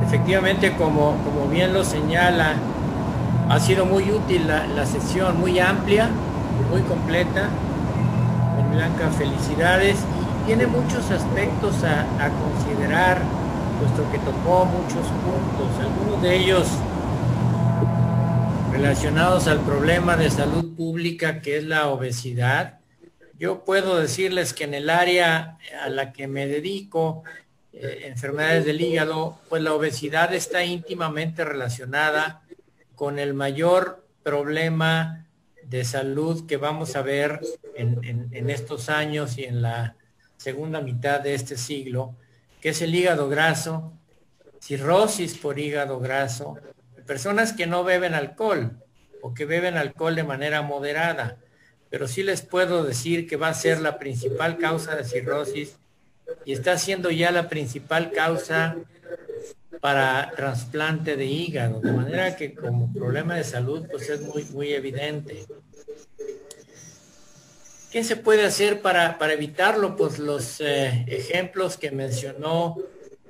efectivamente, como bien lo señala, ha sido muy útil la sesión, muy amplia, muy completa. Blanca, felicidades. Y tiene muchos aspectos a considerar, puesto que tocó muchos puntos, algunos de ellos relacionados al problema de salud pública que es la obesidad. Yo puedo decirles que en el área a la que me dedico, enfermedades del hígado, pues la obesidad está íntimamente relacionada con el mayor problema de salud que vamos a ver en estos años y en la segunda mitad de este siglo, que es el hígado graso, cirrosis por hígado graso, personas que no beben alcohol o que beben alcohol de manera moderada, pero sí les puedo decir que va a ser la principal causa de cirrosis y está siendo ya la principal causa para trasplante de hígado, de manera que como problema de salud pues es muy evidente. ¿Qué se puede hacer para evitarlo? Pues los ejemplos que mencionó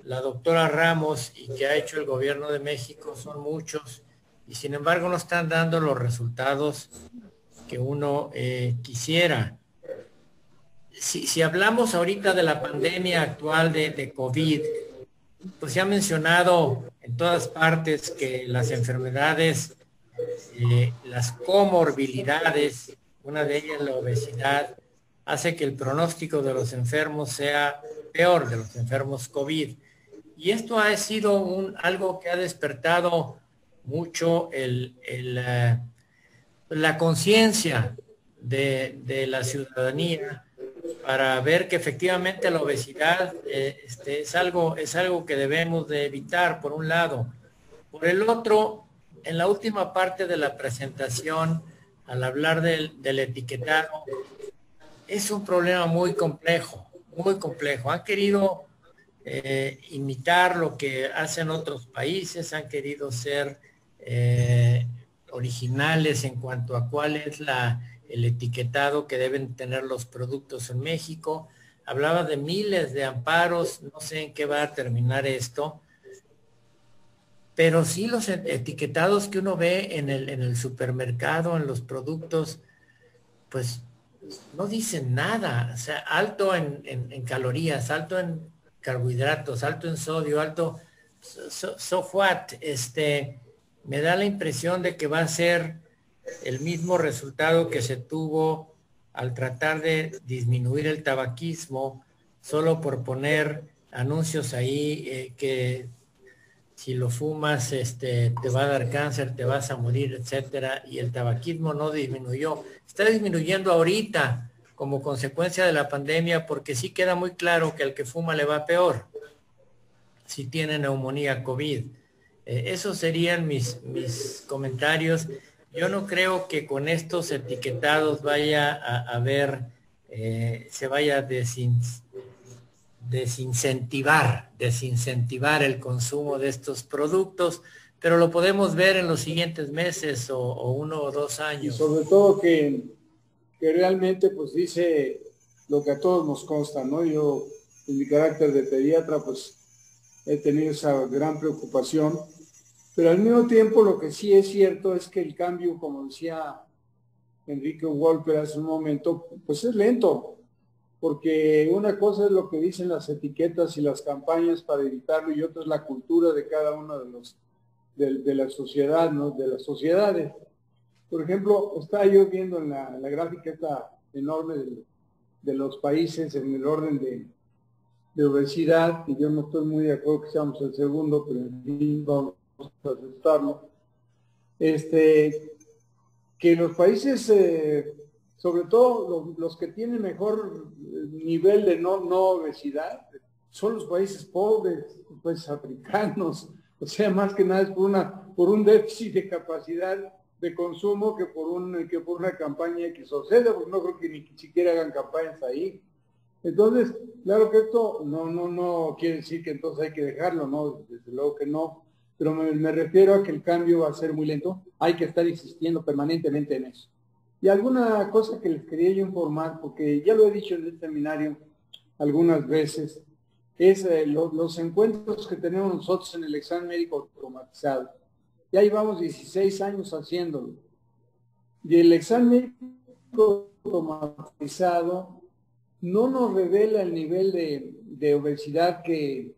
la doctora Ramos y que ha hecho el gobierno de México son muchos y sin embargo no están dando los resultados que uno quisiera. Si hablamos ahorita de la pandemia actual de COVID, pues se ha mencionado en todas partes que las enfermedades, las comorbilidades, una de ellas la obesidad, hace que el pronóstico de los enfermos sea peor, de los enfermos COVID. Y esto ha sido algo que ha despertado mucho la conciencia de la ciudadanía para ver que efectivamente la obesidad es algo que debemos de evitar, por un lado. Por el otro, en la última parte de la presentación, al hablar del etiquetado, es un problema muy complejo, muy complejo. Han querido imitar lo que hacen otros países, han querido ser originales en cuanto a cuál es el etiquetado que deben tener los productos en México. Hablaba de miles de amparos, no sé en qué va a terminar esto, pero sí los etiquetados que uno ve en el supermercado, en los productos, pues no dicen nada. O sea, alto en calorías, alto en carbohidratos, alto en sodio, alto, so what, me da la impresión de que va a ser el mismo resultado que se tuvo al tratar de disminuir el tabaquismo, solo por poner anuncios ahí que si lo fumas, te va a dar cáncer, te vas a morir, etcétera, y el tabaquismo no disminuyó. Está disminuyendo ahorita como consecuencia de la pandemia, porque sí queda muy claro que al que fuma le va peor si tiene neumonía COVID. Esos serían mis comentarios. Yo no creo que con estos etiquetados vaya a haber, se vaya a desincentivar el consumo de estos productos, pero lo podemos ver en los siguientes meses o 1 o 2 años. Y sobre todo que realmente pues dice lo que a todos nos consta, ¿no? Yo en mi carácter de pediatra pues he tenido esa gran preocupación, pero al mismo tiempo lo que sí es cierto es que el cambio, como decía Enrique Wolper hace un momento, pues es lento, porque una cosa es lo que dicen las etiquetas y las campañas para evitarlo y otra es la cultura de cada uno de la sociedad, ¿no? De las sociedades. Por ejemplo, estaba yo viendo en la gráfica esta enorme de los países en el orden de obesidad, y yo no estoy muy de acuerdo que seamos el segundo, pero en fin, vamos a aceptarlo. Que los países, sobre todo los que tienen mejor nivel de no obesidad, son los países pobres, los países africanos, o sea, más que nada es por un déficit de capacidad de consumo que por una campaña que sucede, porque no creo que ni siquiera hagan campañas ahí. Entonces, claro que esto no quiere decir que entonces hay que dejarlo, ¿no? Desde luego que no, pero me refiero a que el cambio va a ser muy lento, hay que estar insistiendo permanentemente en eso. Y alguna cosa que les quería yo informar, porque ya lo he dicho en el seminario algunas veces, es los encuentros que tenemos nosotros en el examen médico automatizado. Ya llevamos 16 años haciéndolo. Y el examen médico automatizado no nos revela el nivel de obesidad que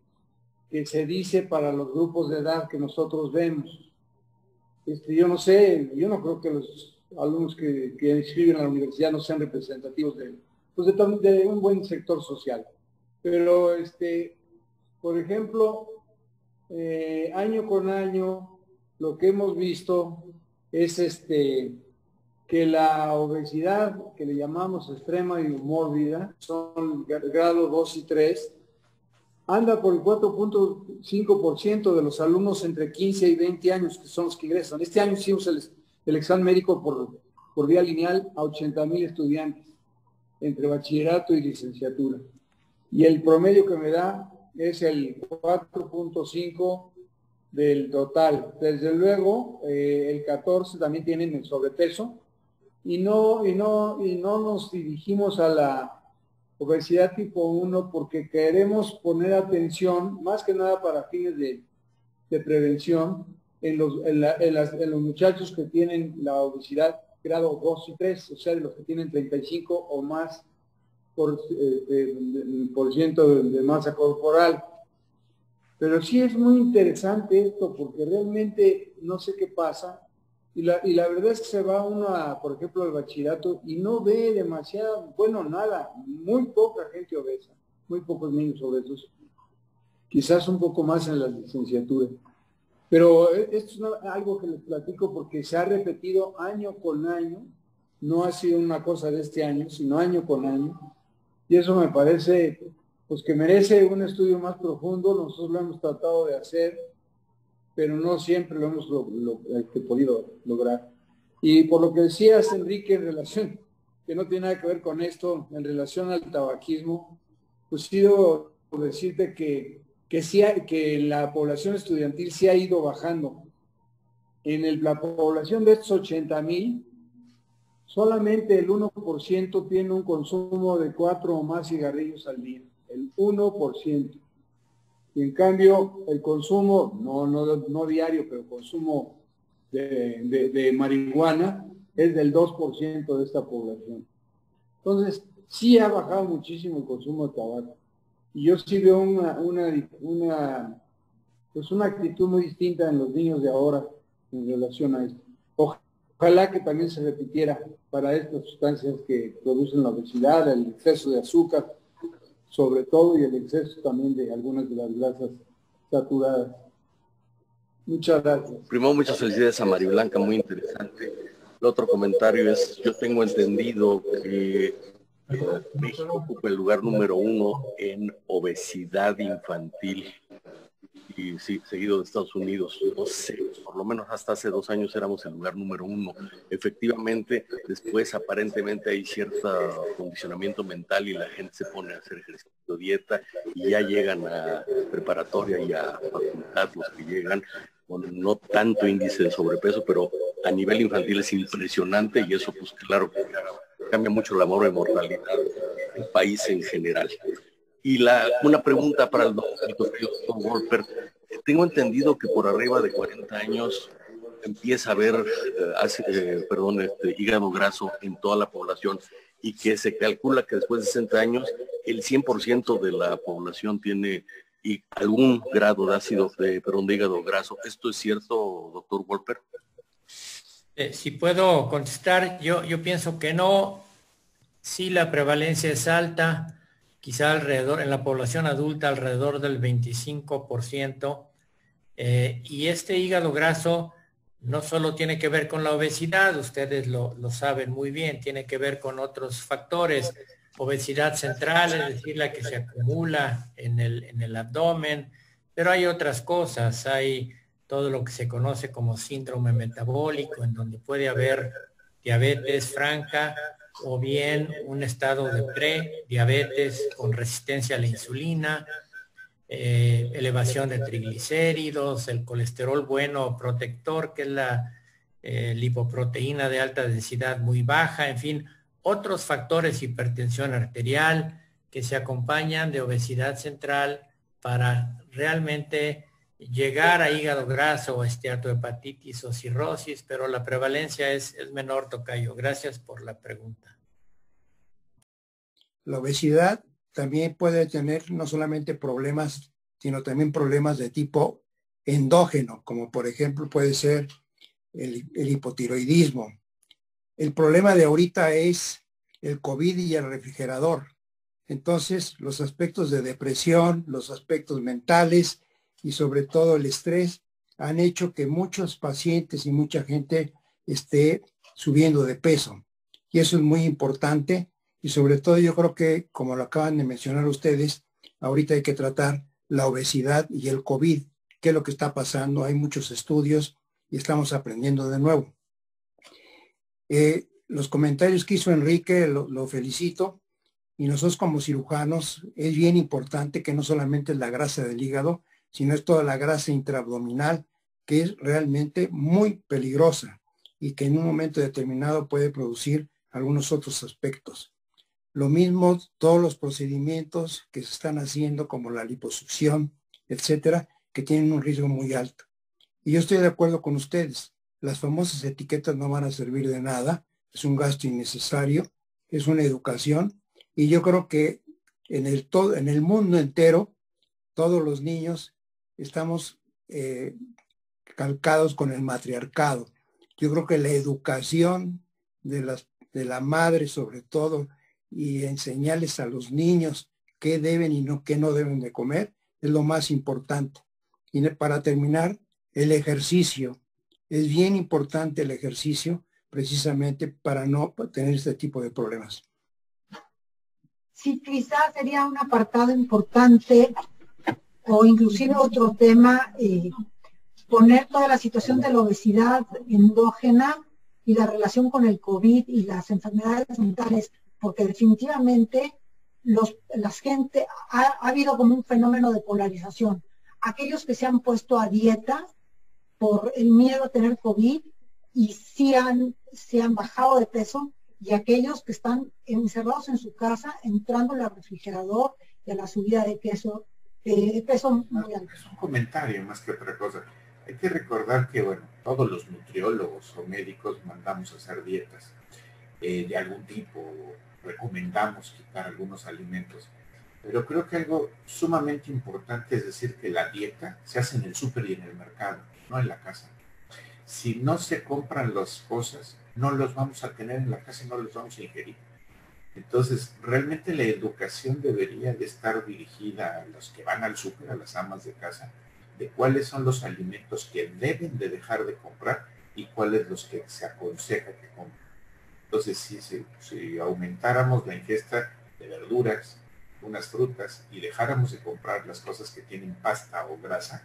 se dice para los grupos de edad que nosotros vemos. Yo no sé, yo no creo que los alumnos que inscriben a la universidad no sean representativos de un buen sector social. Pero, por ejemplo, año con año, lo que hemos visto es que la obesidad, que le llamamos extrema y mórbida, son grado 2 y 3, anda por el 4.5% de los alumnos entre 15 y 20 años, que son los que ingresan. Este año hicimos el examen médico por vía lineal a 80,000 estudiantes, entre bachillerato y licenciatura. Y el promedio que me da es el 4.5 del total. Desde luego, el 14 también tienen el sobrepeso, y no nos dirigimos a la obesidad tipo 1 porque queremos poner atención, más que nada para fines de prevención, en los muchachos que tienen la obesidad grado 2 y 3, o sea, de los que tienen 35 o más por ciento de masa corporal. Pero sí es muy interesante esto, porque realmente no sé qué pasa, y la verdad es que se va uno por ejemplo, al bachillerato y no ve demasiado, bueno, nada, muy poca gente obesa, muy pocos niños obesos, quizás un poco más en la licenciatura. Pero esto es algo que les platico porque se ha repetido año con año, no ha sido una cosa de este año, sino año con año, y eso me parece pues que merece un estudio más profundo. Nosotros lo hemos tratado de hacer, pero no siempre lo hemos podido lograr. Y por lo que decías, Enrique, en relación, que no tiene nada que ver con esto, en relación al tabaquismo, pues quiero decirte que la población estudiantil sí ha ido bajando. En la población de estos 80,000, solamente el 1% tiene un consumo de 4 o más cigarrillos al día. El 1%. Y en cambio, el consumo, no diario, pero consumo de marihuana es del 2% de esta población. Entonces, sí ha bajado muchísimo el consumo de tabaco. Y yo sí veo una actitud muy distinta en los niños de ahora en relación a esto. Ojalá que también se repitiera para estas sustancias que producen la obesidad, el exceso de azúcar, sobre todo, y el exceso también de algunas de las grasas saturadas. Muchas gracias. Primero, muchas felicidades a María Blanca, muy interesante. El otro comentario es, yo tengo entendido que México ocupa el lugar número 1 en obesidad infantil, y sí, seguido de Estados Unidos. No sé, por lo menos hasta hace 2 años éramos el lugar número 1. Efectivamente, después aparentemente hay cierto condicionamiento mental y la gente se pone a hacer ejercicio, dieta, y ya llegan a preparatoria y a facultad los que llegan con no tanto índice de sobrepeso, pero a nivel infantil es impresionante, y eso pues claro que cambia mucho la mortalidad del país en general. Y una pregunta para el doctor Wolper. Tengo entendido que por arriba de 40 años empieza a haber hígado graso en toda la población, y que se calcula que después de 60 años el 100% de la población tiene algún grado de hígado graso. ¿Esto es cierto, doctor Wolper? Si puedo contestar, yo pienso que no. Sí, la prevalencia es alta, quizá en la población adulta alrededor del 25%, y este hígado graso no solo tiene que ver con la obesidad, ustedes lo saben muy bien, tiene que ver con otros factores, obesidad central, es decir, la que se acumula en el abdomen, pero hay otras cosas, hay todo lo que se conoce como síndrome metabólico, en donde puede haber diabetes franca, o bien un estado de prediabetes con resistencia a la insulina, elevación de triglicéridos, el colesterol bueno protector, que es la lipoproteína de alta densidad muy baja, en fin, otros factores, hipertensión arterial, que se acompañan de obesidad central para realmente llegar a hígado graso o esteatohepatitis o cirrosis, pero la prevalencia es menor, tocayo. Gracias por la pregunta. La obesidad también puede tener no solamente problemas, sino también problemas de tipo endógeno, como por ejemplo puede ser el hipotiroidismo. El problema de ahorita es el COVID y el refrigerador. Entonces, los aspectos de depresión, los aspectos mentales y sobre todo el estrés han hecho que muchos pacientes y mucha gente esté subiendo de peso. Y eso es muy importante y sobre todo yo creo que, como lo acaban de mencionar ustedes, ahorita hay que tratar la obesidad y el COVID. ¿Qué es lo que está pasando? Hay muchos estudios y estamos aprendiendo de nuevo. Los comentarios que hizo Enrique, lo felicito. Y nosotros como cirujanos es bien importante que no solamente es la grasa del hígado, sino es toda la grasa intraabdominal, que es realmente muy peligrosa y que en un momento determinado puede producir algunos otros aspectos. Lo mismo todos los procedimientos que se están haciendo, como la liposucción, etcétera, que tienen un riesgo muy alto. Y yo estoy de acuerdo con ustedes. Las famosas etiquetas no van a servir de nada. Es un gasto innecesario. Es una educación. Y yo creo que en el mundo entero, todos los niños estamos calcados con el matriarcado. Yo creo que la educación de la madre sobre todo y enseñarles a los niños qué deben y qué no deben de comer es lo más importante. Y para terminar, el ejercicio. Es bien importante el ejercicio precisamente para no tener este tipo de problemas. Sí, quizás sería un apartado importante o inclusive otro tema, poner toda la situación de la obesidad endógena y la relación con el COVID y las enfermedades mentales, porque definitivamente ha habido como un fenómeno de polarización. Aquellos que se han puesto a dieta por el miedo a tener COVID y se han bajado de peso, y aquellos que están encerrados en su casa, entrando al refrigerador y a la subida de peso muy alto. Es un comentario más que otra cosa. Hay que recordar que, bueno, todos los nutriólogos o médicos mandamos a hacer dietas de algún tipo, recomendamos quitar algunos alimentos. Pero creo que algo sumamente importante es decir que la dieta se hace en el súper y en el mercado, no en la casa. Si no se compran las cosas, no los vamos a tener en la casa y no los vamos a ingerir. Entonces, realmente la educación debería de estar dirigida a los que van al súper, a las amas de casa, de cuáles son los alimentos que deben de dejar de comprar y cuáles los que se aconseja que compren. Entonces, si aumentáramos la ingesta de verduras, unas frutas y dejáramos de comprar las cosas que tienen pasta o grasa,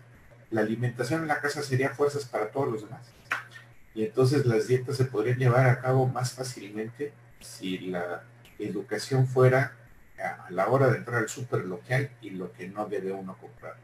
la alimentación en la casa sería fuerzas para todos los demás. Y entonces las dietas se podrían llevar a cabo más fácilmente si la educación fuera a la hora de entrar al súper lo que hay y lo que no debe uno comprar.